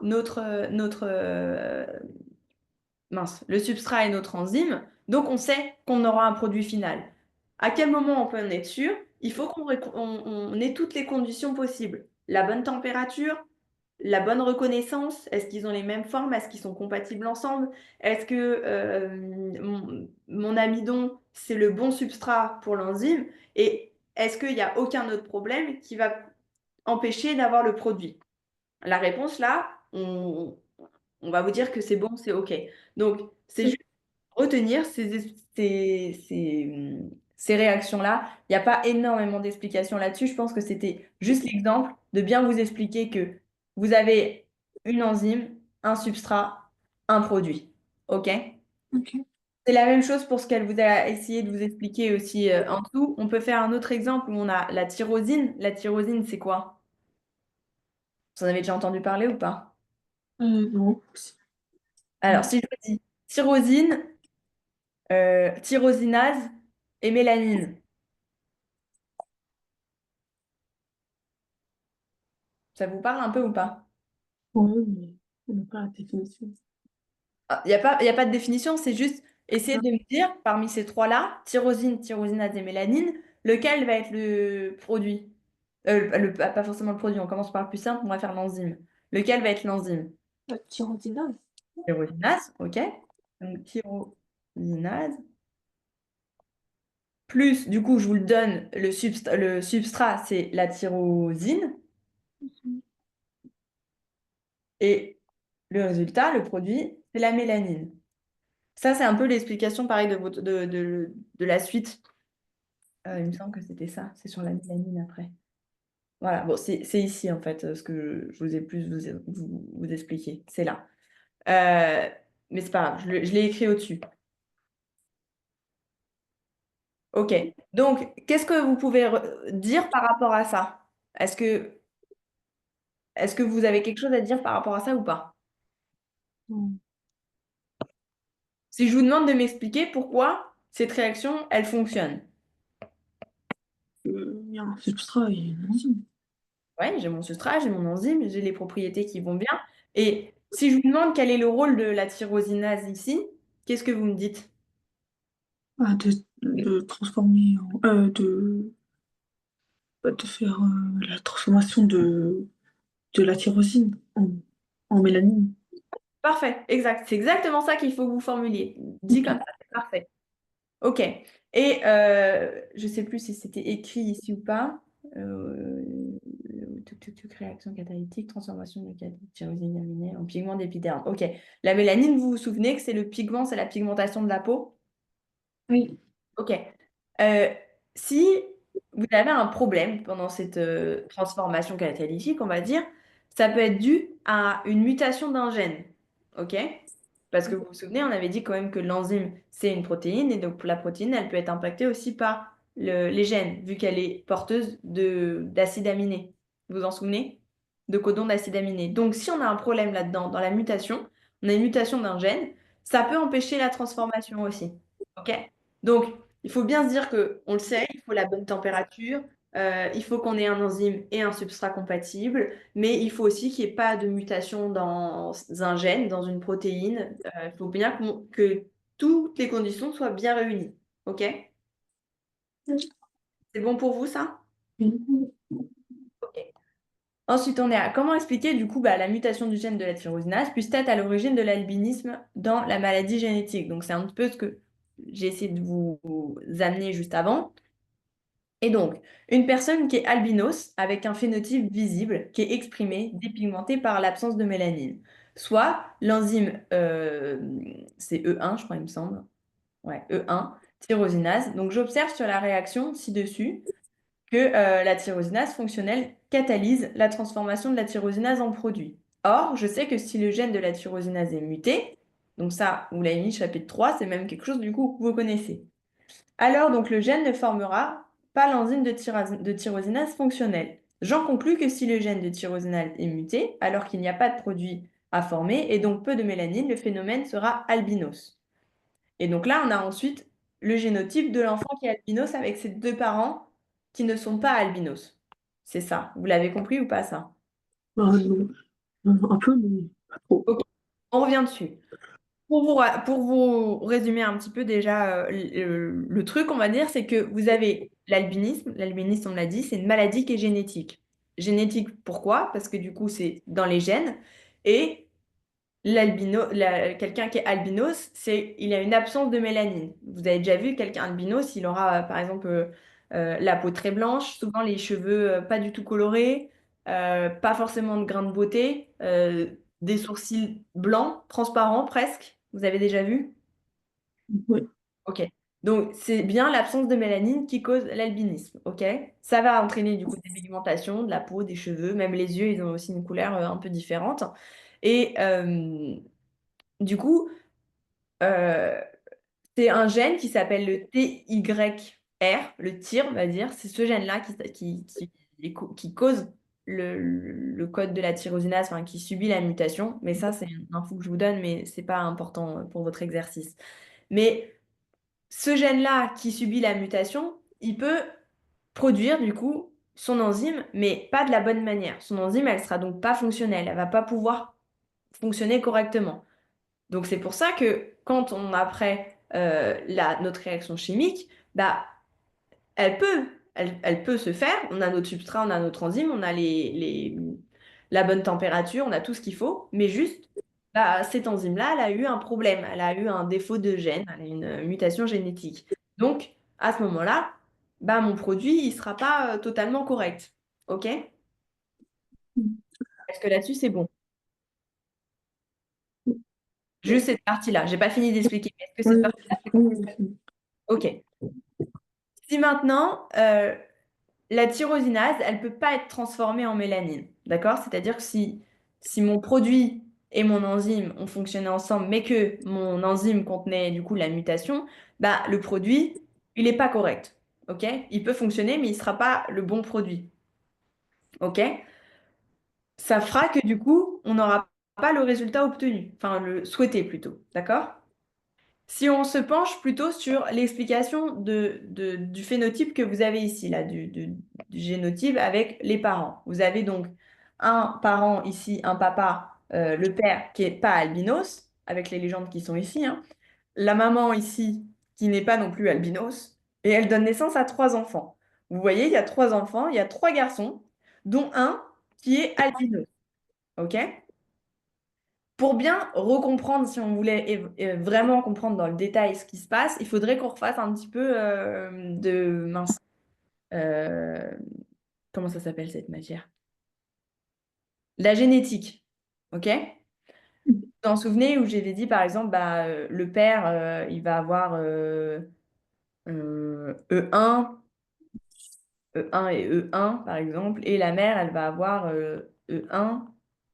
le substrat est notre enzyme, donc on sait qu'on aura un produit final. À quel moment on peut en être sûr? Il faut on ait toutes les conditions possibles. La bonne température, la bonne reconnaissance, est-ce qu'ils ont les mêmes formes? Est-ce qu'ils sont compatibles ensemble? Est-ce que mon amidon, c'est le bon substrat pour l'enzyme? Et est-ce qu'il n'y a aucun autre problème qui va empêcher d'avoir le produit? La réponse là, on va vous dire que c'est bon, c'est OK. Donc, c'est juste retenir ces réactions-là. Il n'y a pas énormément d'explications là-dessus. Je pense que c'était juste l'exemple de bien vous expliquer que vous avez une enzyme, un substrat, un produit. OK? Ok. C'est la même chose pour ce qu'elle vous a essayé de vous expliquer aussi en dessous. On peut faire un autre exemple où on a la tyrosine. La tyrosine, c'est quoi? Vous en avez déjà entendu parler ou pas? Non. Alors, si je vous dis tyrosine, tyrosinase et mélanine. Ça vous parle un peu ou pas? Ouais, mais on n'a pas la définition. Il y a pas de définition, c'est juste essayer de me dire, parmi ces trois-là, tyrosine, tyrosinase et mélanine, lequel va être le produit? Pas forcément le produit, on commence par le plus simple, on va faire l'enzyme. Lequel va être l'enzyme? Tyrosinase. Tyrosinase, ok. Donc tyrosinase. Plus, du coup, je vous le donne, le substrat, c'est la tyrosine. Et le résultat, le produit, c'est la mélanine. Ça, c'est un peu l'explication, pareil, de la suite. Il me semble que c'était ça. C'est sur la mélanine après. Voilà, bon, c'est ici, en fait, ce que je vous ai plus vous expliquer. C'est là. Euh, mais c'est pas grave, je l'ai écrit au-dessus. OK. Donc, qu'est-ce que vous pouvez dire par rapport à ça? Est-ce que, est-ce que vous avez quelque chose à dire par rapport à ça ou pas? Hmm. Si je vous demande de m'expliquer pourquoi cette réaction, elle fonctionne. Il y a un substrat et une enzyme. Ouais, j'ai mon substrat, j'ai mon enzyme, j'ai les propriétés qui vont bien. Et si je vous demande quel est le rôle de la tyrosinase ici, qu'est-ce que vous me dites? Ah, de transformer, de faire la transformation de la tyrosine en mélanine. Parfait, exact. C'est exactement ça qu'il faut que vous formuliez. Dit comme ça, c'est parfait. OK. Et je ne sais plus si c'était écrit ici ou pas. Euh, réaction catalytique, transformation de tyrosine aminée en pigment d'épiderme. OK. La mélanine, vous vous souvenez que c'est le pigment, c'est la pigmentation de la peau? Oui. Ok. Euh, Si vous avez un problème pendant cette transformation catalytique, on va dire, ça peut être dû à une mutation d'un gène. Ok? Parce que vous vous souvenez, on avait dit quand même que l'enzyme, c'est une protéine, et donc la protéine, elle peut être impactée aussi par les gènes, vu qu'elle est porteuse d'acide aminé. Vous vous en souvenez? De codon d'acide aminé. Donc, si on a un problème là-dedans, dans la mutation, on a une mutation d'un gène, ça peut empêcher la transformation aussi. Ok? Donc, il faut bien se dire que, on le sait, il faut la bonne température, il faut qu'on ait un enzyme et un substrat compatible, mais il faut aussi qu'il n'y ait pas de mutation dans un gène, dans une protéine. Il faut bien que toutes les conditions soient bien réunies. OK? C'est bon pour vous, ça? Mhm. OK. Ensuite, on est à comment expliquer du coup la mutation du gène de la tyrosinase puisse être à l'origine de l'albinisme dans la maladie génétique. Donc, c'est un peu ce que j'ai essayé de vous amener juste avant. Et donc, une personne qui est albinos avec un phénotype visible qui est exprimé, dépigmenté par l'absence de mélanine. Soit l'enzyme, c'est E1, je crois, il me semble. Ouais, E1, tyrosinase. Donc, j'observe sur la réaction ci-dessus que la tyrosinase fonctionnelle catalyse la transformation de la tyrosinase en produit. Or, je sais que si le gène de la tyrosinase est muté, donc ça, vous l'avez mis chapitre 3, c'est même quelque chose du coup que vous connaissez. Alors, donc, le gène ne formera pas l'enzyme de tyrosinase fonctionnelle. J'en conclus que si le gène de tyrosinase est muté, alors qu'il n'y a pas de produit à former et donc peu de mélanine, le phénomène sera albinos. Et donc là, on a ensuite le génotype de l'enfant qui est albinos avec ses deux parents qui ne sont pas albinos. C'est ça. Vous l'avez compris ou pas ça? Ah, non. Un peu, mais pas trop. Ok, on revient dessus. Pour vous résumer un petit peu déjà le truc, on va dire, c'est que vous avez l'albinisme. L'albinisme, on l'a dit, c'est une maladie qui est génétique. Génétique, pourquoi? Parce que du coup, c'est dans les gènes. Et quelqu'un qui est albinos, il a une absence de mélanine. Vous avez déjà vu quelqu'un albinos, il aura par exemple la peau très blanche, souvent les cheveux pas du tout colorés, pas forcément de grains de beauté, des sourcils blancs, transparents presque. Vous avez déjà vu? Ouais. Ok. Donc c'est bien l'absence de mélanine qui cause l'albinisme. Ok. Ça va entraîner du coup des pigmentations, de la peau, des cheveux, même les yeux, ils ont aussi une couleur un peu différente. Et du coup, euh, c'est un gène qui s'appelle le TYR, le TYR, on va dire. C'est ce gène-là qui cause le code de la tyrosinase, enfin, qui subit la mutation. Mais ça, c'est une info que je vous donne, mais c'est pas important pour votre exercice. Mais ce gène-là qui subit la mutation, il peut produire du coup son enzyme, mais pas de la bonne manière. Son enzyme, elle sera donc pas fonctionnelle. Elle va pas pouvoir fonctionner correctement. Donc c'est pour ça que quand on après notre réaction chimique, bah, elle peut se faire. On a notre substrat, on a notre enzyme, on a la bonne température, on a tout ce qu'il faut, mais juste, bah, cette enzyme-là, elle a eu un problème, elle a eu un défaut de gène, elle a une mutation génétique. Donc à ce moment-là, bah, mon produit, il ne sera pas totalement correct. OK? Est-ce que là-dessus, c'est bon? Juste cette partie-là. J'ai pas fini d'expliquer. Est-ce que cette Oui, partie-là, c'est oui, bon? oui. OK. Si maintenant, la tyrosinase, elle peut pas être transformée en mélanine, d'accord? C'est-à-dire que si mon produit et mon enzyme ont fonctionné ensemble, mais que mon enzyme contenait du coup la mutation, bah, le produit, il n'est pas correct, ok? Il peut fonctionner, mais il ne sera pas le bon produit, ok? Ça fera que du coup, on n'aura pas le résultat obtenu, enfin le souhaité plutôt, d'accord? Si on se penche plutôt sur l'explication du phénotype que vous avez ici, là, du génotype avec les parents. Vous avez donc un parent ici, un papa, le père qui n'est pas albinos, avec les légendes qui sont ici, hein. La maman ici, qui n'est pas non plus albinos, et elle donne naissance à trois enfants. Vous voyez, il y a trois enfants, il y a trois garçons, dont un qui est albinos. OK? Pour bien recomprendre, si on voulait vraiment comprendre dans le détail ce qui se passe, il faudrait qu'on refasse un petit peu mince, euh, comment ça s'appelle cette matière? La génétique. OK? Vous vous en souvenez où j'avais dit, par exemple, bah, le père, il va avoir E1, E1 et E1, par exemple, et la mère, elle va avoir E1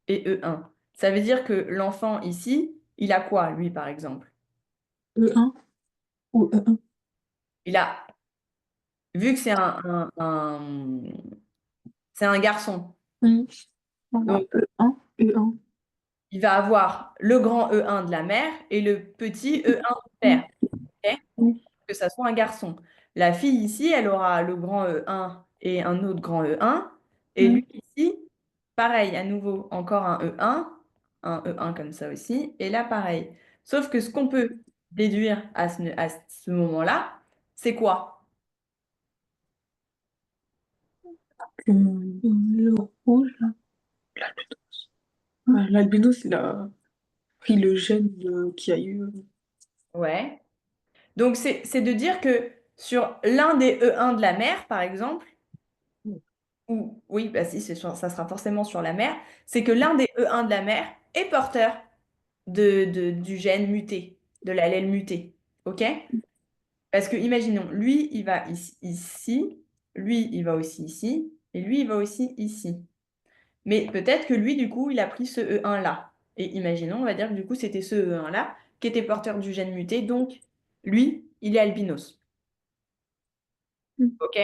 et E1. Ça veut dire que l'enfant ici, il a quoi, lui, par exemple? E1 ou E1? Il a, vu que c'est un garçon, On a donc E1, E1. il va avoir le grand E1 de la mère et le petit E1 du père, ok? Oui. Que ça soit un garçon. La fille ici, elle aura le grand E1 et un autre grand E1. Et lui ici, pareil, à nouveau, encore un E1 comme ça aussi. Et là, pareil. Sauf que ce qu'on peut déduire à ce moment-là, c'est quoi? Le rouge, là. Ah, l'albinos, il a pris le gène qu'il y a eu. Ouais. Donc, c'est de dire que sur l'un des E1 de la mère, par exemple, ou oui, bah si, ça sera forcément sur la mère, c'est que l'un des E1 de la mère est porteur du gène muté, de l'allèle muté. OK? Parce que imaginons, lui, il va ici, lui, il va aussi ici, et lui, il va aussi ici. Mais peut-être que lui, du coup, il a pris ce E1-là. Et imaginons, on va dire que du coup, c'était ce E1-là qui était porteur du gène muté, donc lui, il est albinos. Mm. OK?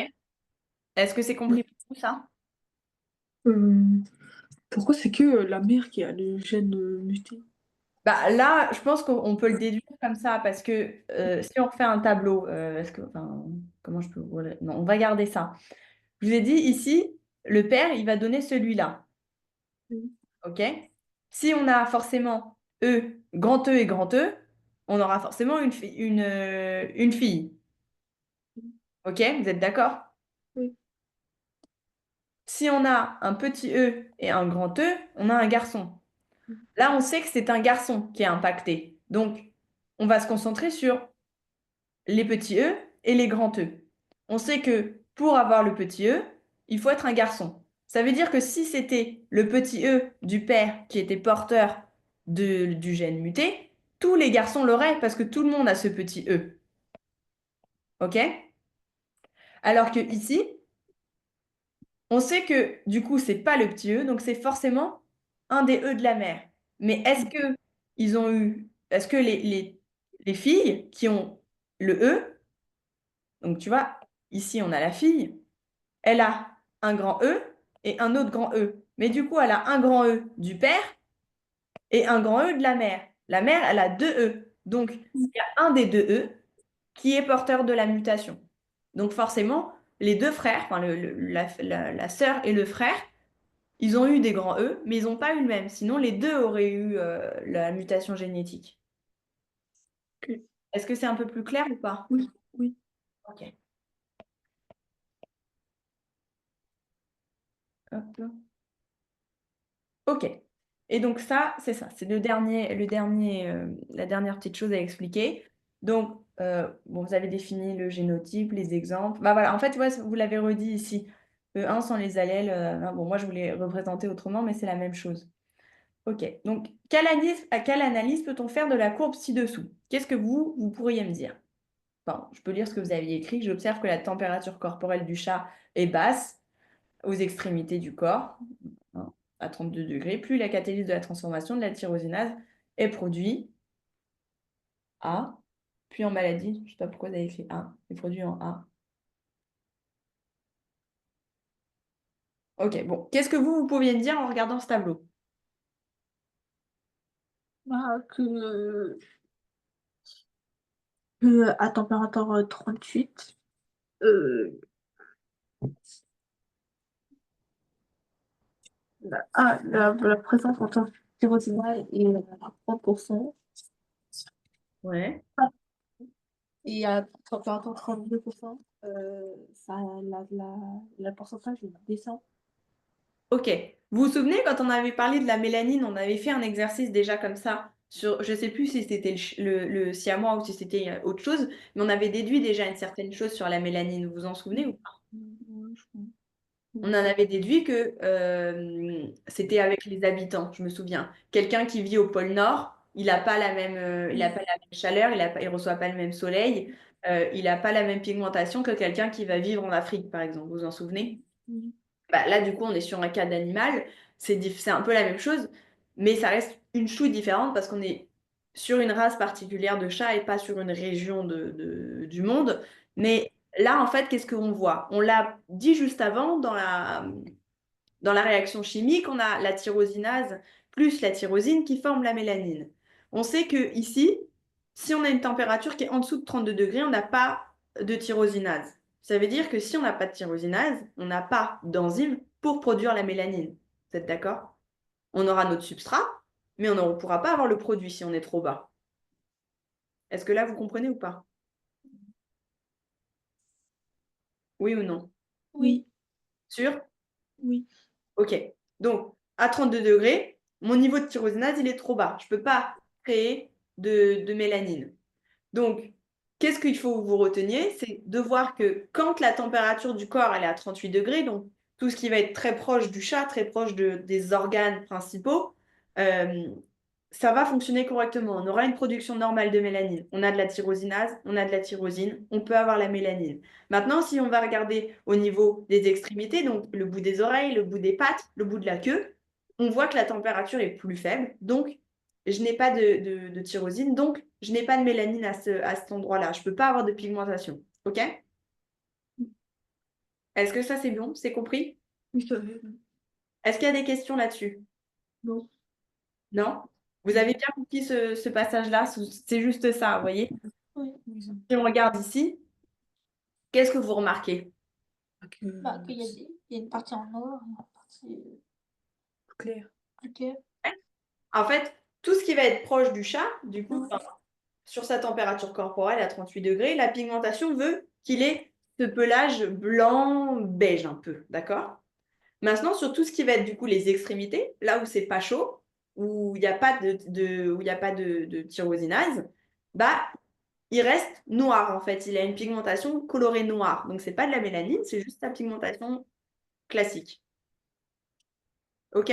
Est-ce que c'est compris pour vous, ça? Euh, Pourquoi c'est que la mère qui a le gène muté? Bah, là, je pense qu'on peut le déduire comme ça, parce que si on refait un tableau, enfin, comment je peux... Non, on va garder ça. Je vous ai dit ici, le père, il va donner celui-là. Mm. OK? Si on a forcément grand E et grand E, on aura forcément une fille. OK? Vous êtes d'accord? Oui. Si on a un petit E et un grand E, on a un garçon. Là, on sait que c'est un garçon qui est impacté. Donc, on va se concentrer sur les petits E et les grands E. On sait que pour avoir le petit E, il faut être un garçon. Ça veut dire que si c'était le petit E du père qui était porteur du gène muté, tous les garçons l'auraient parce que tout le monde a ce petit E. OK? Alors que ici, on sait que du coup, c'est pas le petit E, donc c'est forcément un des E de la mère. Mais est-ce que les filles qui ont le E, donc tu vois, ici on a la fille, elle a un grand E et un autre grand E. Mais du coup, elle a un grand E du père et un grand E de la mère. La mère, elle a deux E. Donc, il y a un des deux E qui est porteur de la mutation. Donc, forcément, les deux frères, enfin, la sœur et le frère, ils ont eu des grands E, mais ils n'ont pas eu le même. Sinon, les deux auraient eu la mutation génétique. Ok. Est-ce que c'est un peu plus clair ou pas? Oui, oui. Ok. Hop là. Ok. Et donc ça, c'est ça. C'est la dernière petite chose à expliquer. Donc, bon, vous avez défini le génotype, les exemples. Bah voilà, en fait, ouais, vous l'avez redit ici. E1 sans les allèles. Bon, moi, je voulais représenter autrement, mais c'est la même chose. Ok. Donc, quelle analyse peut-on faire de la courbe ci-dessous? Qu'est-ce que vous pourriez me dire? Bon, je peux lire ce que vous aviez écrit. J'observe que la température corporelle du chat est basse aux extrémités du corps, hein, à 32 degrés. Plus la catalyse de la transformation de la tyrosinase est produite A, puis en maladie, je ne sais pas pourquoi vous avez écrit A, est produit en A. Ok, bon. Qu'est-ce que vous pouviez me dire en regardant ce tableau? Bah, à température 38, euh, la présence en tyrosinase est à 30%. Ouais. Et à température 32%, la pourcentage il descend. Ok. Vous vous souvenez, quand on avait parlé de la mélanine, on avait fait un exercice déjà comme ça. Je ne sais plus si c'était le siamois ou si c'était autre chose, mais on avait déduit déjà une certaine chose sur la mélanine. Vous vous en souvenez ou pas? Ouais, je crois. On en avait déduit que c'était avec les habitants, je me souviens. Quelqu'un qui vit au pôle Nord, il n'a pas la même, il a pas la même chaleur, il reçoit pas le même soleil. il n'a pas la même pigmentation que quelqu'un qui va vivre en Afrique, par exemple. Vous vous en souvenez? Oui. Bah, là, du coup, on est sur un cas d'animal. C'est un peu la même chose, mais ça reste une chouille différente parce qu'on est sur une race particulière de chat et pas sur une région du monde. Mais là, en fait, qu'est-ce qu'on voit? On l'a dit juste avant, dans la réaction chimique, on a la tyrosinase plus la tyrosine qui forment la mélanine. On sait que ici, si on a une température qui est en dessous de 32 degrés, on n'a pas de tyrosinase. Ça veut dire que si on n'a pas de tyrosinase, on n'a pas d'enzyme pour produire la mélanine. Vous êtes d'accord? On aura notre substrat, mais on ne pourra pas avoir le produit si on est trop bas. Est-ce que là, vous comprenez ou pas? Oui ou non? Oui. Sûr? Oui. Ok. Donc, à 32 degrés, mon niveau de tyrosinase, il est trop bas. Je ne peux pas créer de mélanine. Donc, qu'est-ce qu'il faut que vous reteniez? C'est de voir que quand la température du corps elle est à 38 degrés, donc tout ce qui va être très proche du chat, très proche des organes principaux, euh, ça va fonctionner correctement. On aura une production normale de mélanine. On a de la tyrosinase, on a de la tyrosine, on peut avoir la mélanine. Maintenant, si on va regarder au niveau des extrémités, donc le bout des oreilles, le bout des pattes, le bout de la queue, on voit que la température est plus faible. Donc, je n'ai pas de tyrosine, donc je n'ai pas de mélanine à cet endroit-là. Je ne peux pas avoir de pigmentation. OK? Est-ce que ça, c'est bon? C'est compris? Oui, ça va. Est-ce qu'il y a des questions là-dessus? Non. Non? Vous avez bien compris ce passage-là? C'est juste ça, vous voyez? Oui. Si on regarde ici, qu'est-ce que vous remarquez? Bah, qu'il y a il y a une partie en noir et une partie Clair. plus claire. En fait, tout ce qui va être proche du chat, du coup, sur sa température corporelle à 38 degrés, la pigmentation veut qu'il ait ce pelage blanc-beige un peu, d'accord? Maintenant, sur tout ce qui va être du coup les extrémités, là où c'est pas chaud, où il n'y a pas où il y a pas de tyrosinase, bah, il reste noir en fait. Il a une pigmentation colorée noire. Donc, c'est pas de la mélanine, c'est juste la pigmentation classique. OK?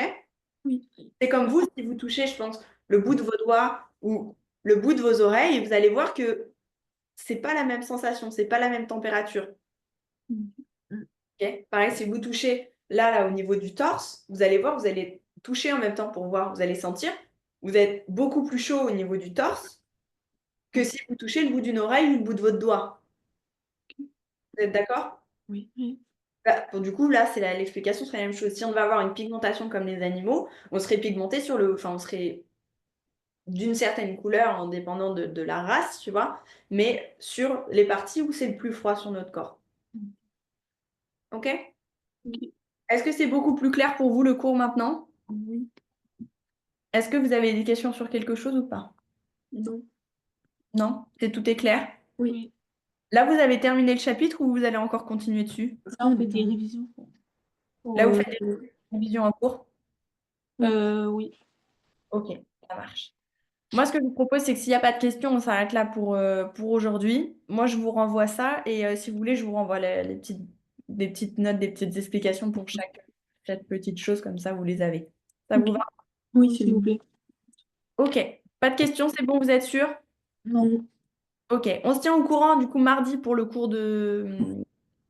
Oui. C'est comme vous, si vous touchez, je pense, le bout de vos doigts ou le bout de vos oreilles, vous allez voir que c'est pas la même sensation, c'est pas la même température. Ok. Pareil, si vous touchez là, au niveau du torse, vous allez voir, vous allez toucher en même temps pour voir, vous allez sentir, vous êtes beaucoup plus chaud au niveau du torse que si vous touchez le bout d'une oreille ou le bout de votre doigt. Vous êtes d'accord? Oui. Bah, du coup, là, l'explication serait la même chose. Si on va avoir une pigmentation comme les animaux, on serait pigmenté on serait d'une certaine couleur en dépendant de la race, tu vois, mais sur les parties où c'est le plus froid sur notre corps. Ok? Oui. Est-ce que c'est beaucoup plus clair pour vous le cours maintenant? Oui. Est-ce que vous avez des questions sur quelque chose ou pas? Non. Non? Tout est clair? Oui. Là, vous avez terminé le chapitre ou vous allez encore continuer dessus? Là, on fait des révisions. Là, vous faites des révisions en cours? Oui. Ok, ça marche. Moi, ce que je vous propose, c'est que s'il n'y a pas de questions, on s'arrête là pour aujourd'hui. Moi, je vous renvoie ça et si vous voulez, je vous renvoie des petites notes, des petites explications pour chaque petite chose, comme ça, vous les avez. Ça vous va? Oui, s'il vous plaît. Ok, pas de questions, c'est bon, vous êtes sûr? Non. Ok, on se tient au courant du coup mardi pour le cours de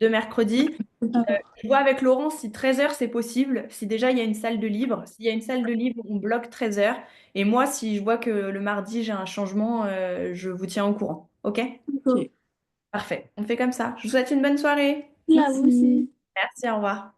mercredi. D'accord. Je vois avec Laurent si 13h c'est possible, si déjà il y a une salle de libre. S'il y a une salle de libre, on bloque 13h. Et moi, si je vois que le mardi j'ai un changement, je vous tiens au courant. Ok? Ok. Parfait. On fait comme ça. Je vous souhaite une bonne soirée. Oui, à vous aussi. Merci, au revoir.